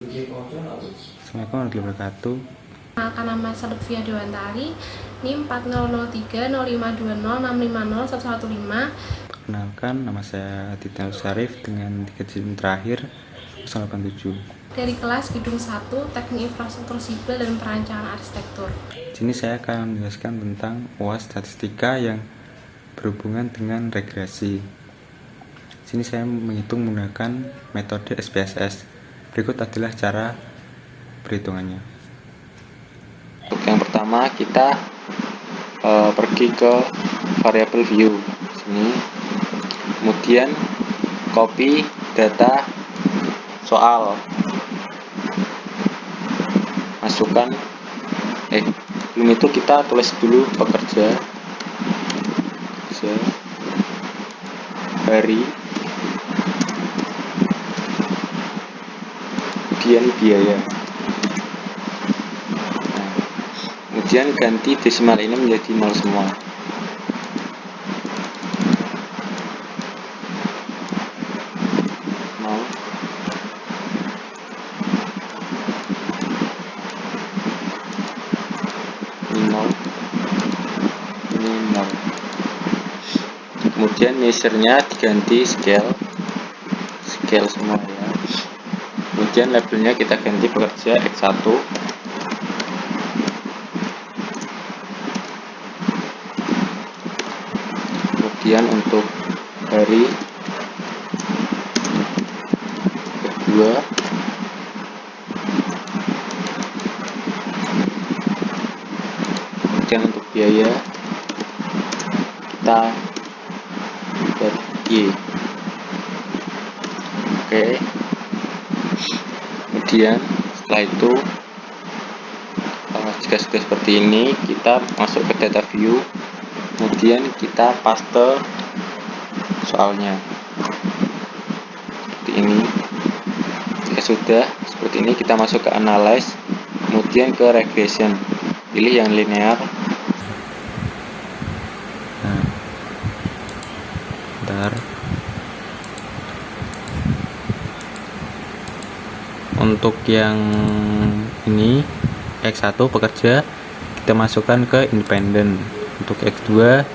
Assalamualaikum warahmatullahi wabarakatuh. Akan nama saya Lutfia Dewantari, NIM 40030520650115. Perkenalkan, nama saya Tita Syarif dengan 3 digit terakhir 087. Dari kelas Gedung 1 Teknik Infrastruktur Sipil dan Perancangan Arsitektur. Di sini saya akan menjelaskan tentang UAS statistika yang berhubungan dengan regresi. Di sini saya menghitung menggunakan metode SPSS. Berikut adalah cara perhitungannya. Untuk yang pertama kita pergi ke variable view sini, kemudian copy data soal, masukkan belum itu kita tulis dulu pekerja hari, kemudian biaya. Kemudian ganti desimal ini menjadi 0 semua. Kemudian measure-nya diganti scale semua ya. Kemudian labelnya kita ganti pekerja X1. Kemudian untuk hari kedua, kemudian untuk biaya kita Y. Oke. Kemudian setelah itu jika sudah seperti ini, kita masuk ke data view, kemudian kita paste soalnya seperti ini. Jika sudah seperti ini, kita masuk ke analyze, kemudian ke regression, pilih yang linear. Untuk yang ini X1 pekerja kita masukkan ke independen. Untuk X2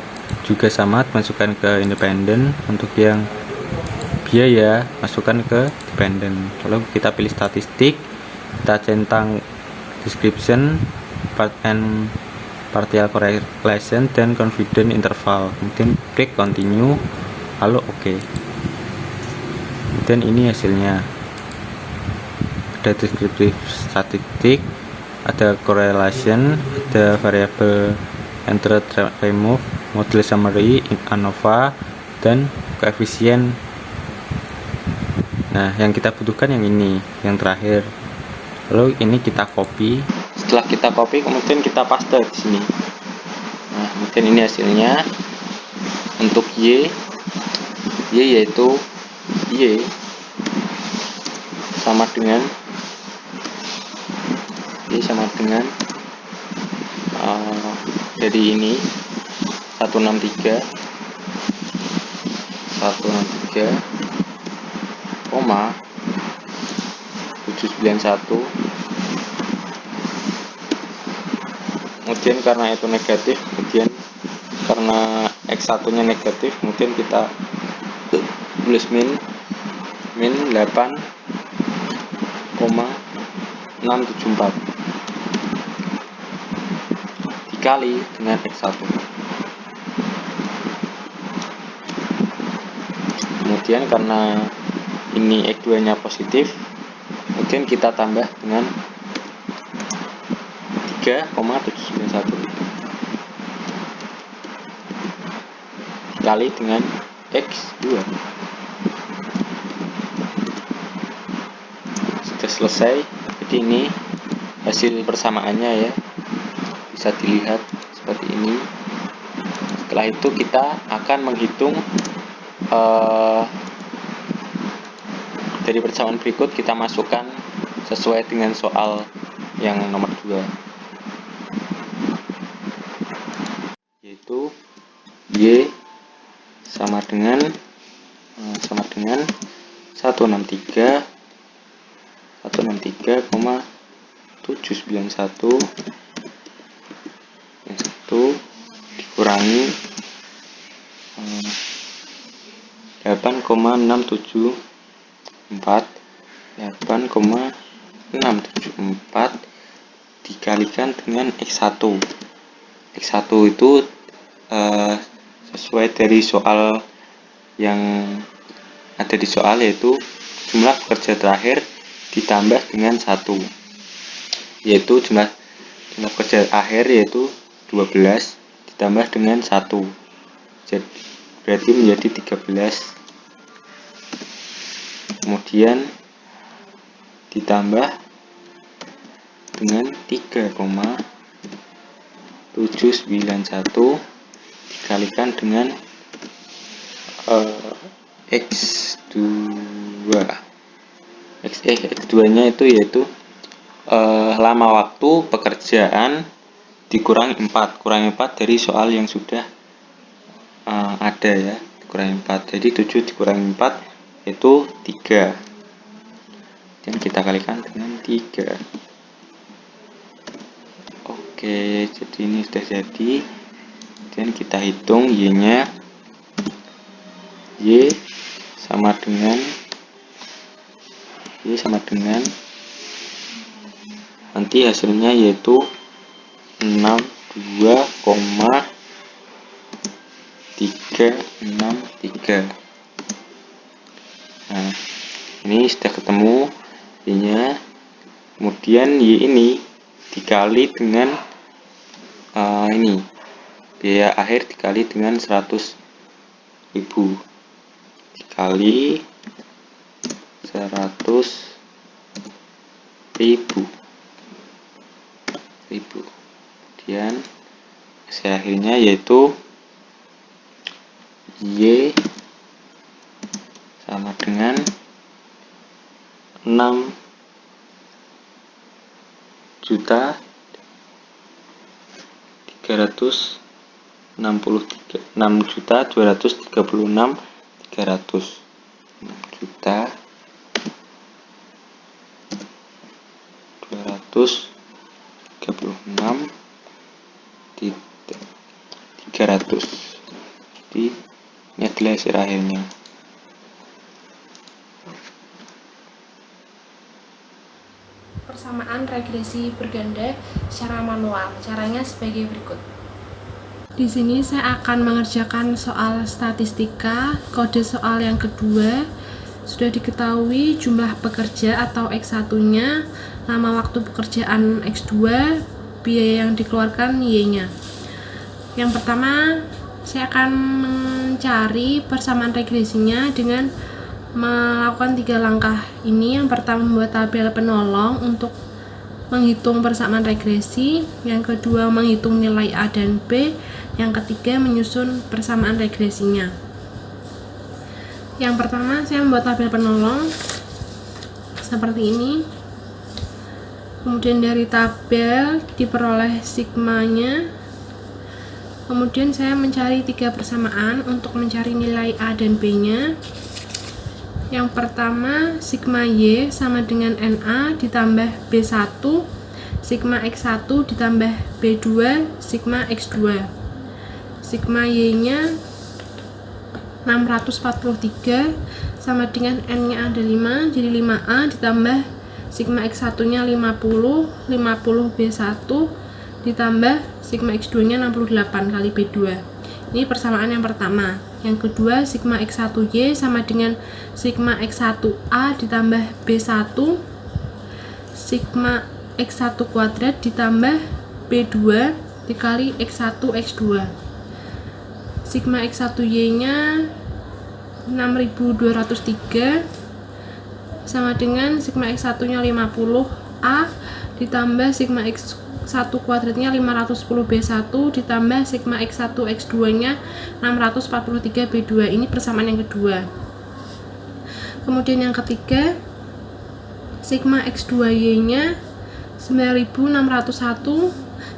juga sama, masukkan ke independen. Untuk yang biaya masukkan ke dependen. Lalu kita pilih statistik, kita centang description, part and partial correlation dan confidence interval. Kemudian klik continue, lalu oke. Dan ini hasilnya. Ada descriptive statistik, ada correlation, ada variable enter remove, model summary, ANOVA, dan koefisien. Nah, yang kita butuhkan yang ini, yang terakhir. Lalu ini kita copy. Setelah kita copy, kemudian kita paste di sini. Nah, kemudian ini hasilnya. Untuk Y yaitu Y sama dengan dari ini 163 koma 791. Kemudian karena itu negatif, kemudian karena X1 nya negatif, kemudian kita tulis min 8,674 dikali dengan X1. Kemudian karena ini X2 nya positif, kemudian kita tambah dengan 3,791 dikali dengan X2. Sudah selesai. Jadi ini hasil persamaannya ya, bisa dilihat seperti ini. Setelah itu kita akan menghitung dari persamaan berikut, kita masukkan sesuai dengan soal yang nomor 2, yaitu Y sama dengan 163 63,791 yang 1 dikurangi 8,674 dikalikan dengan X1. X1 itu sesuai dari soal yang ada di soal, yaitu jumlah pekerja terakhir ditambah dengan 1, yaitu jumlah pekerja akhir yaitu 12 ditambah dengan 1, jadi berarti menjadi 13, kemudian ditambah dengan 3,791 dikalikan dengan X2 nya itu yaitu lama waktu pekerjaan dikurangi 4 dari soal yang sudah ada ya, dikurangi 4, jadi 7 dikurangi 4 itu 3, dan kita kalikan dengan 3. Oke, jadi ini sudah jadi, dan kita hitung Y nya, Y sama dengan nanti hasilnya yaitu 62,363. Nah, ini sudah ketemu Y nya, kemudian Y ini dikali dengan ini biaya akhir dikali dengan 100.000 dikali 100.000, kemudian hasil akhirnya yaitu Y sama dengan 6.236.300. Jadi ini adalah hasil akhirnya. Persamaan regresi berganda secara manual. Caranya sebagai berikut. Di sini saya akan mengerjakan soal statistika. Kode soal yang kedua, sudah diketahui jumlah pekerja atau X1-nya, lama waktu pekerjaan X2, biaya yang dikeluarkan Y-nya. Yang pertama, saya akan mencari persamaan regresinya dengan melakukan 3 langkah ini. Yang pertama, membuat tabel penolong untuk menghitung persamaan regresi. Yang kedua, menghitung nilai A dan B. Yang ketiga, menyusun persamaan regresinya. Yang pertama, saya membuat tabel penolong seperti ini. Kemudian dari tabel diperoleh sigmanya. Kemudian saya mencari 3 persamaan untuk mencari nilai A dan B-nya. Yang pertama, sigma Y sama dengan NA ditambah B1, sigma X1 ditambah B2, sigma X2. Sigma Y-nya 643 sama dengan N-nya ada 5, jadi 5A ditambah sigma X1-nya 50 B1 ditambah sigma X2-nya 68 kali B2. Ini persamaan yang pertama. Yang kedua, sigma X1Y sama dengan sigma X1A ditambah B1 sigma X1 kuadrat ditambah B2 dikali X1 X2. Sigma X1Y-nya 6203 sama dengan sigma X1-nya 50A ditambah sigma X1 kuadratnya 510 B1 ditambah sigma X1 X2-nya 643 B2. Ini persamaan yang kedua. Kemudian yang ketiga, sigma X2Y-nya 9601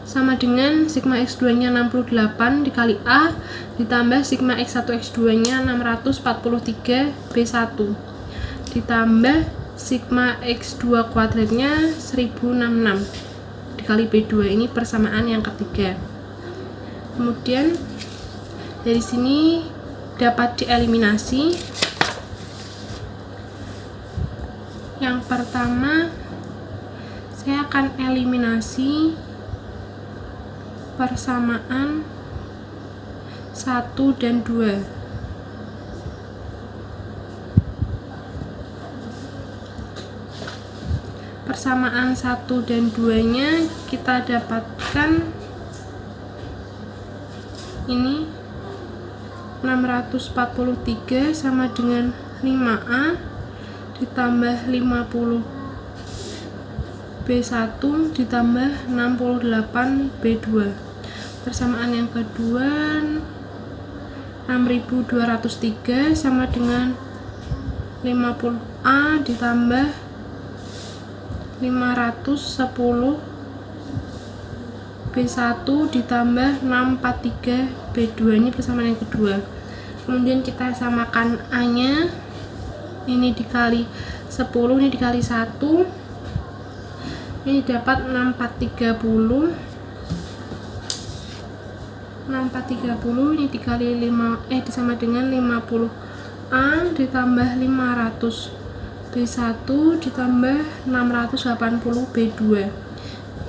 sama dengan sigma X2-nya 68 dikali A ditambah sigma X1 X2-nya 643 B1 ditambah sigma X2 kuadratnya 1066 dikali B2. Ini persamaan yang ketiga. Kemudian dari sini dapat dieliminasi. Yang pertama, saya akan eliminasi persamaan 1 dan 2. Persamaan 1 dan 2 nya kita dapatkan ini 643 sama dengan 5A ditambah 50 B1 ditambah 68 B2. Persamaan yang kedua 6203 sama dengan 50A ditambah 510 B1 ditambah 643 B2. Ini persamaan yang kedua. Kemudian kita samakan A nya, ini dikali 10, ini dikali 1, ini dapat 6430 ini dikali 5 disama dengan 50A ditambah 500 B1 ditambah 680 B2.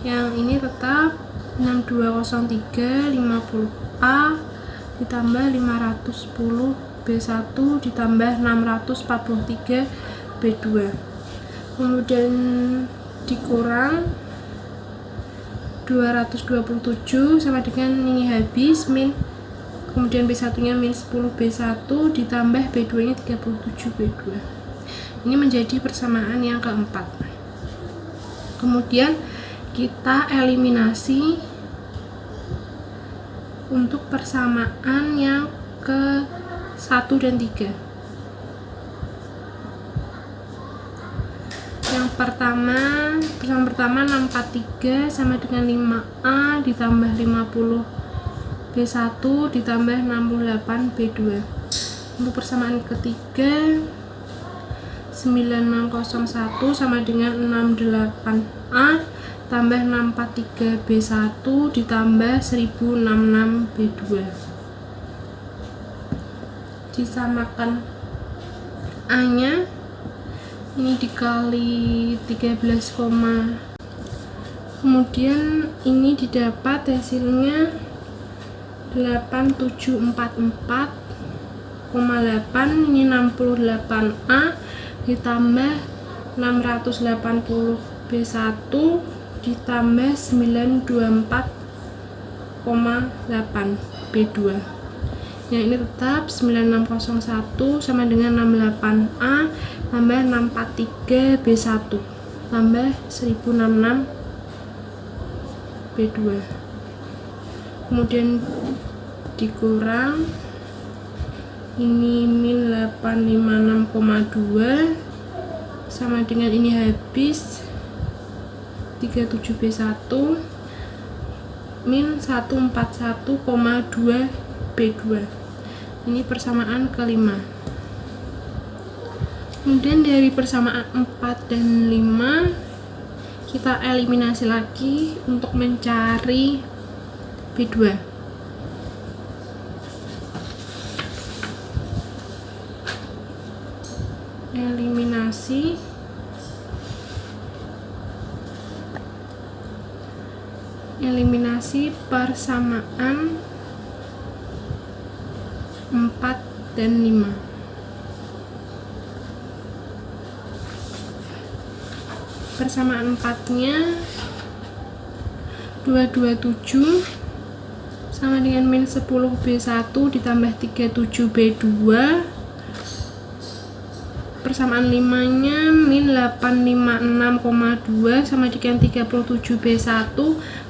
Yang ini tetap 6203 50A ditambah 510 B1 ditambah 643 B2. Kemudian dikurang 227 sama dengan ini habis min, kemudian B1 nya min 10 B1 ditambah B2 nya 37 B2. Ini menjadi persamaan yang keempat. Kemudian kita eliminasi untuk persamaan yang ke 1 dan 3. Yang pertama, persamaan pertama 643 sama dengan 5A ditambah 50 B1 ditambah 68 B2. Untuk persamaan ketiga 9601 sama dengan 68A tambah 643 B1 ditambah 1066 B2. Disamakan A nya, ini dikali 13, kemudian ini didapat hasilnya 8744,8, ini 68A ditambah 680 B1 ditambah 924,8 B2. Yang ini tetap 9601 sama dengan 68A tambah 643 B1 tambah 1066 B2. Kemudian dikurang ini min 856,2 sama dengan ini habis 37 B1 min 141,2 B2. Ini persamaan kelima. Kemudian dari persamaan 4 dan 5 kita eliminasi lagi untuk mencari B2. Eliminasi persamaan 4 dan 5. Persamaan 4-nya 227 sama dengan min 10 B1 ditambah 37 B2. Persamaan 5-nya min 856,2 sama dengan 37 B1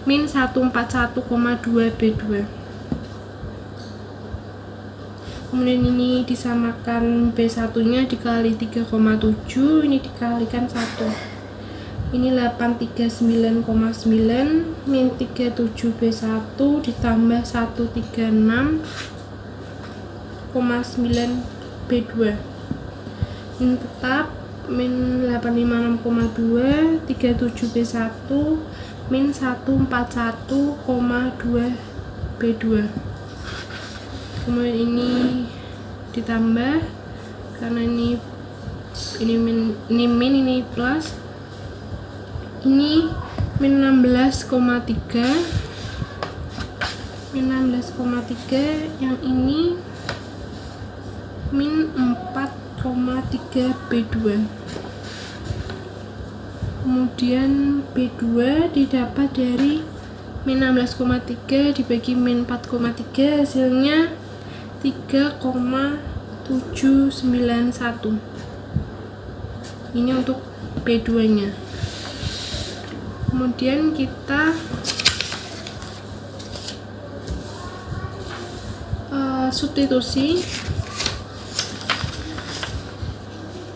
min 141,2 B2. Kemudian ini disamakan B1 nya dikali 3,7, ini dikalikan 1, ini 839,9 min 37 B1 ditambah 136,9 B2. Ini tetap min 856,2, 37B1 min 141,2 B2. Kemudian ini ditambah karena ini min, ini plus, ini min 16,3, yang ini min 4,3 B2. Kemudian B2 didapat dari min 16,3 dibagi min 4,3, hasilnya 3,791. Ini untuk B2 nya. Kemudian kita substitusi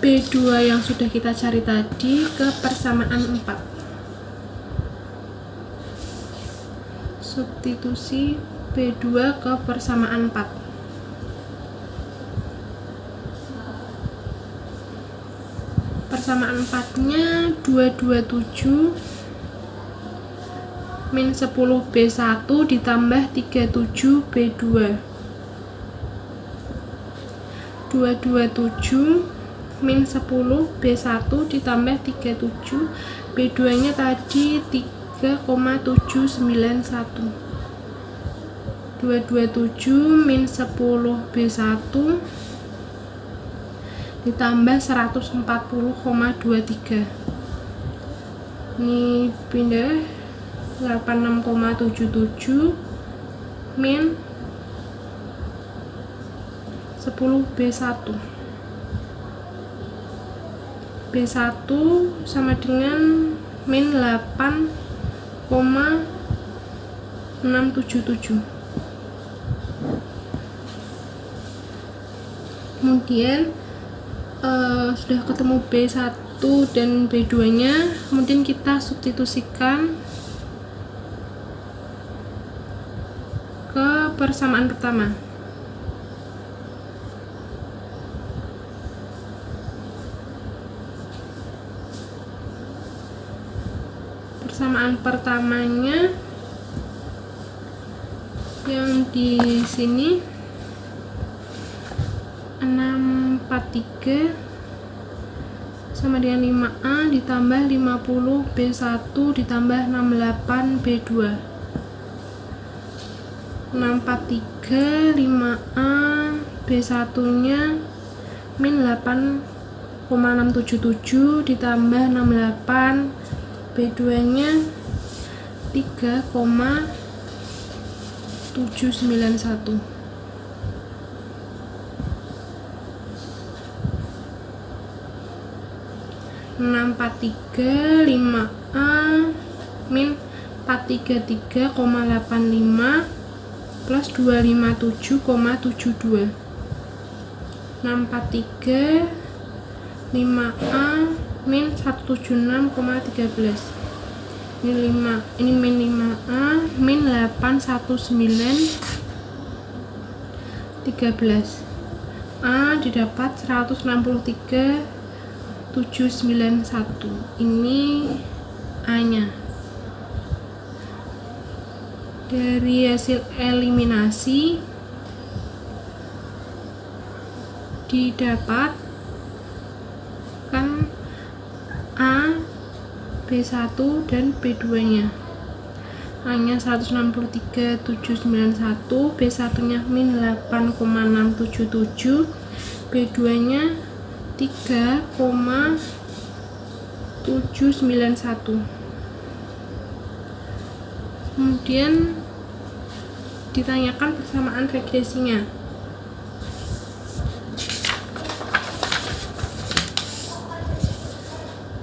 B2 yang sudah kita cari tadi ke persamaan 4. Substitusi B2 ke persamaan 4. Persamaan 4-nya 227 min 10B1 ditambah 37B2. 227 min 10B1 ditambah 37, B2 nya tadi 3,791. 227 min 10B1 ditambah 140,23. Ini pindah 86,77 min 10B1. B1 sama dengan min 8,677. Kemudian sudah ketemu B1 dan B2 nya, kemudian kita substitusikan ke persamaan pertama. Persamaan pertamanya yang di sini 643 sama dengan 5A ditambah 50B1 ditambah 68B2. 643 5A B1 nya min 8,677 ditambah 68, B2 nya 3,791. 643 5A min 433,85 plus 257,72. 643 5A min 176,13. Ini min 5A min 819,13. A didapat 163,791. Ini A nya. Dari hasil eliminasi didapat kan A, B1 dan B2 nya. A nya 163,791, B1 nya min 8,677, B2 nya 3,791. Kemudian ditanyakan persamaan regresinya.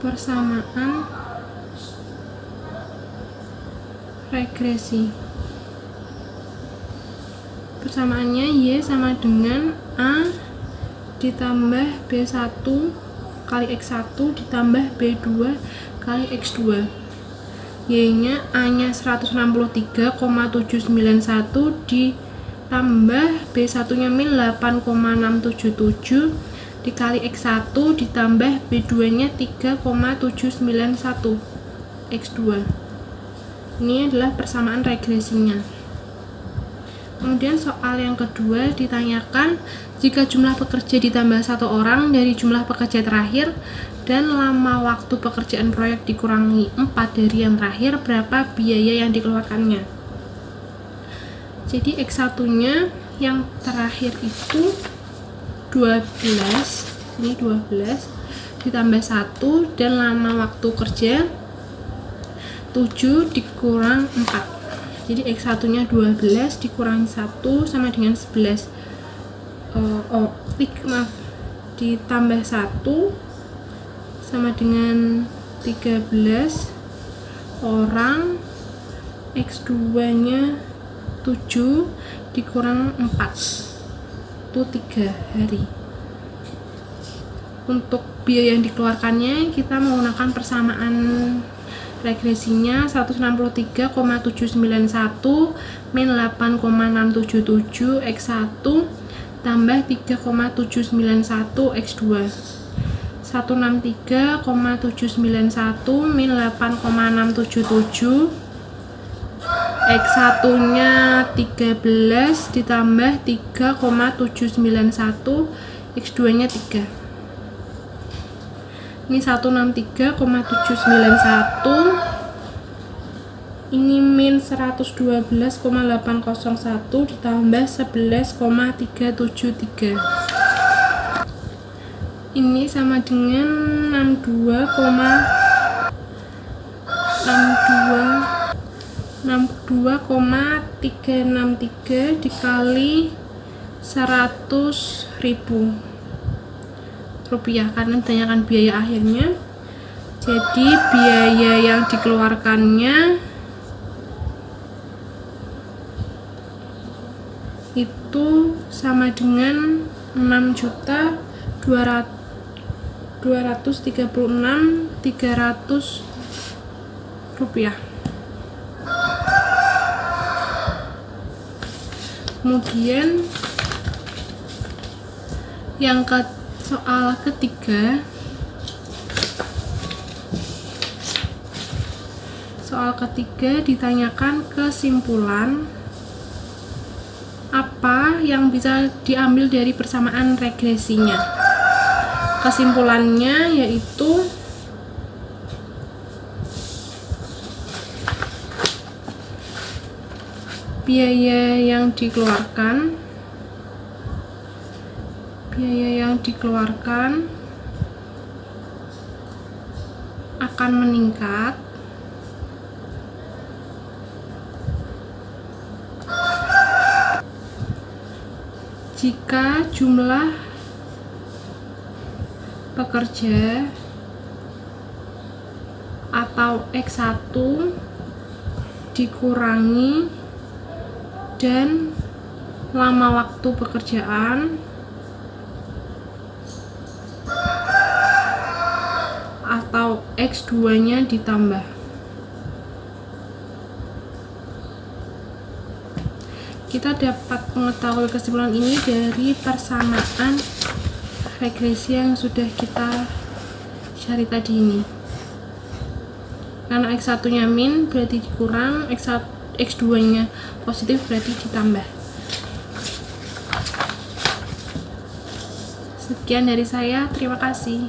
Persamaan regresi. Persamaannya Y sama dengan A ditambah B1 kali X1 ditambah B2 kali X2. Y nya A nya 163,791 ditambah B1 nya min 8,677 dikali X1 ditambah B2 nya 3,791 X2. Ini adalah persamaan regresinya. Kemudian soal yang kedua ditanyakan jika jumlah pekerja ditambah 1 orang dari jumlah pekerja terakhir dan lama waktu pekerjaan proyek dikurangi 4 dari yang terakhir, berapa biaya yang dikeluarkannya. Jadi X1 nya yang terakhir itu 12, ini 12 ditambah 1 dan lama waktu kerja 7 dikurang 4. Jadi X1 nya 12 dikurangi 1 sama dengan 11. Ditambah 1 sama dengan 13 orang. X2 nya 7 dikurang 4 itu 3 hari. Untuk biaya yang dikeluarkannya kita menggunakan persamaan regresinya 163,791 min 8,677 X1 tambah 3,791 X2. 163,791 min 8,677 X1 nya 13 ditambah 3,791 X2 nya 3. Ini 163,791, ini min 112,801 ditambah 11,373. Ini sama dengan 62,363 dikali 100.000 rupiah karena ditanyakan biaya akhirnya. Jadi biaya yang dikeluarkannya itu sama dengan 6.236.300 rupiah. Kemudian yang soal ketiga, ditanyakan kesimpulan apa yang bisa diambil dari persamaan regresinya. Kesimpulannya yaitu biaya yang dikeluarkan akan meningkat jika jumlah pekerja atau X1 dikurangi dan lama waktu pekerjaan atau X2 nya ditambah. Kita dapat mengetahui kesimpulan ini dari persamaan regresi yang sudah kita cari tadi ini. Karena X1 nya min berarti dikurang, X2 nya positif berarti ditambah. Sekian dari saya, terima kasih.